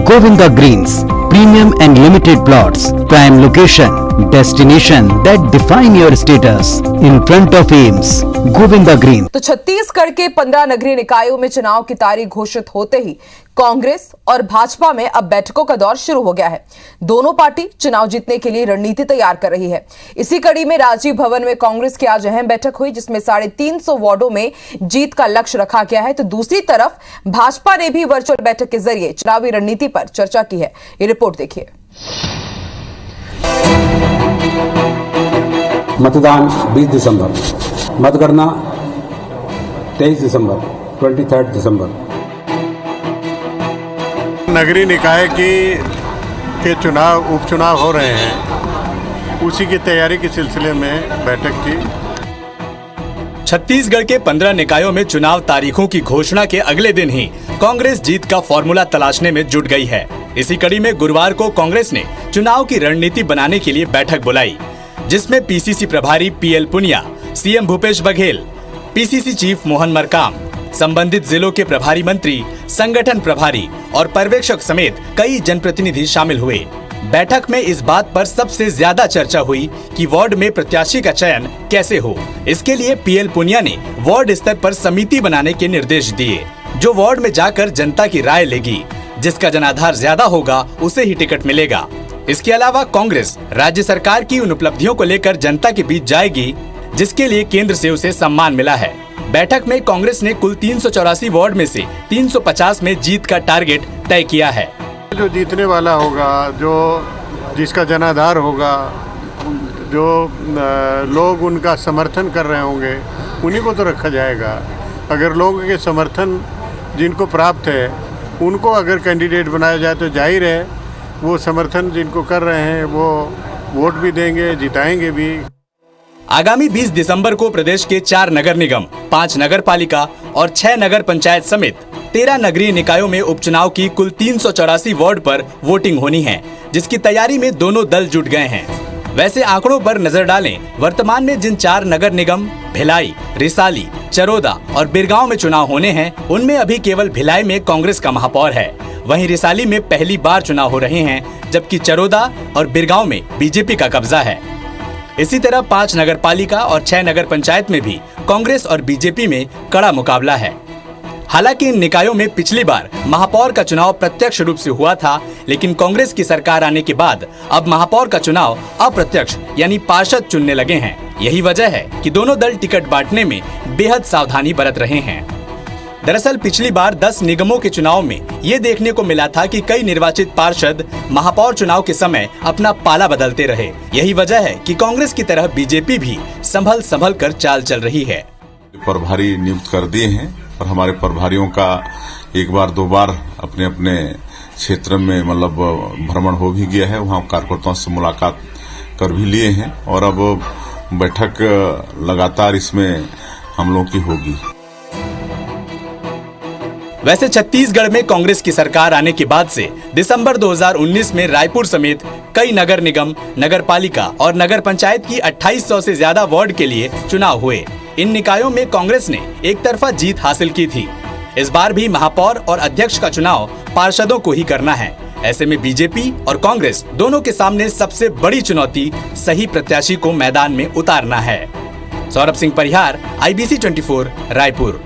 Govinda Greens, premium and limited plots, prime location, destination that define your status, in front of AIIMS, Govinda Greens। तो छत्तीसगढ़ के 15 नगरीय निकायों में चुनाव की तारीख घोषित होते ही कांग्रेस और भाजपा में अब बैठकों का दौर शुरू हो गया है। दोनों पार्टी चुनाव जीतने के लिए रणनीति तैयार कर रही है। इसी कड़ी में राजीव भवन में कांग्रेस की आज अहम बैठक हुई, जिसमें 350 वार्डों में जीत का लक्ष्य रखा गया है। तो दूसरी तरफ भाजपा ने भी वर्चुअल बैठक के जरिए चुनावी रणनीति पर चर्चा की है। ये रिपोर्ट देखिए। मतदान 20 दिसंबर, मतगणना 23 दिसंबर, 23 दिसंबर। नगरीय निकाय के चुनाव उपचुनाव हो रहे हैं, उसी की तैयारी के सिलसिले में बैठक की। छत्तीसगढ़ के 15 निकायों में चुनाव तारीखों की घोषणा के अगले दिन ही कांग्रेस जीत का फॉर्मूला तलाशने में जुट गई है। इसी कड़ी में गुरुवार को कांग्रेस ने चुनाव की रणनीति बनाने के लिए बैठक बुलाई, जिसमें पीसीसी प्रभारी PL Punia, CM Bhupesh Baghel, PCC chief Mohan Markam, संबंधित जिलों के प्रभारी मंत्री, संगठन प्रभारी और पर्यवेक्षक समेत कई जनप्रतिनिधि शामिल हुए। बैठक में इस बात पर सबसे ज्यादा चर्चा हुई कि वार्ड में प्रत्याशी का चयन कैसे हो। इसके लिए पीएल पुनिया ने वार्ड स्तर पर समिति बनाने के निर्देश दिए, जो वार्ड में जाकर जनता की राय लेगी। जिसका जनाधार ज्यादा होगा उसे ही टिकट मिलेगा। इसके अलावा कांग्रेस राज्य सरकार की उन उपलब्धियों को लेकर जनता के बीच जाएगी, जिसके लिए केंद्र से उसे सम्मान मिला है। बैठक में कांग्रेस ने कुल 384 वार्ड में से 350 में जीत का टारगेट तय किया है। जो जीतने वाला होगा, जिसका जनाधार होगा, जो लोग उनका समर्थन कर रहे होंगे, उन्हीं को तो रखा जाएगा। अगर लोगों के समर्थन जिनको प्राप्त है, उनको अगर कैंडिडेट बनाया जाए तो जाहिर है वो समर्थन जिनको कर रहे हैं वो वोट भी देंगे, जिताएंगे भी। आगामी 20 दिसंबर को प्रदेश के 4 नगर निगम, 5 नगर पालिका और 6 नगर पंचायत समेत 13 नगरीय निकायों में उपचुनाव की कुल 384 वार्ड पर वोटिंग होनी है, जिसकी तैयारी में दोनों दल जुट गए हैं। वैसे आंकड़ों पर नजर डालें, वर्तमान में जिन 4 नगर निगम भिलाई, रिसाली, चरोदा और बिरगांव में चुनाव होने हैं, उनमें अभी केवल भिलाई में कांग्रेस का महापौर है। वहीं रिसाली में पहली बार चुनाव हो रहे हैं, जबकि चरोदा और बिरगांव में बीजेपी का कब्जा है। इसी तरह 5 नगर पालिका और 6 नगर पंचायत में भी कांग्रेस और बीजेपी में कड़ा मुकाबला है। हालांकि इन निकायों में पिछली बार महापौर का चुनाव प्रत्यक्ष रूप से हुआ था, लेकिन कांग्रेस की सरकार आने के बाद अब महापौर का चुनाव अप्रत्यक्ष यानी पार्षद चुनने लगे हैं। यही वजह है कि दोनों दल टिकट बांटने में बेहद सावधानी बरत रहे हैं। दरअसल पिछली बार 10 निगमों के चुनाव में ये देखने को मिला था कि कई निर्वाचित पार्षद महापौर चुनाव के समय अपना पाला बदलते रहे। यही वजह है कि कांग्रेस की तरह बीजेपी भी संभल कर चाल चल रही है। प्रभारी नियुक्त कर दिए हैं और हमारे प्रभारियों का एक बार 2 बार अपने अपने क्षेत्र में मतलब भ्रमण हो भी गया है। वहाँ कार्यकर्ताओं से मुलाकात कर भी लिए हैं और अब बैठक लगातार इसमें हम लोगों की होगी। वैसे छत्तीसगढ़ में कांग्रेस की सरकार आने के बाद से दिसंबर 2019 में रायपुर समेत कई नगर निगम, नगर पालिका और नगर पंचायत की 2800 से ज्यादा वार्ड के लिए चुनाव हुए। इन निकायों में कांग्रेस ने एक तरफा जीत हासिल की थी। इस बार भी महापौर और अध्यक्ष का चुनाव पार्षदों को ही करना है। ऐसे में बीजेपी और कांग्रेस दोनों के सामने सबसे बड़ी चुनौती सही प्रत्याशी को मैदान में उतारना है। सौरभ सिंह परिहार, IBC 24, रायपुर।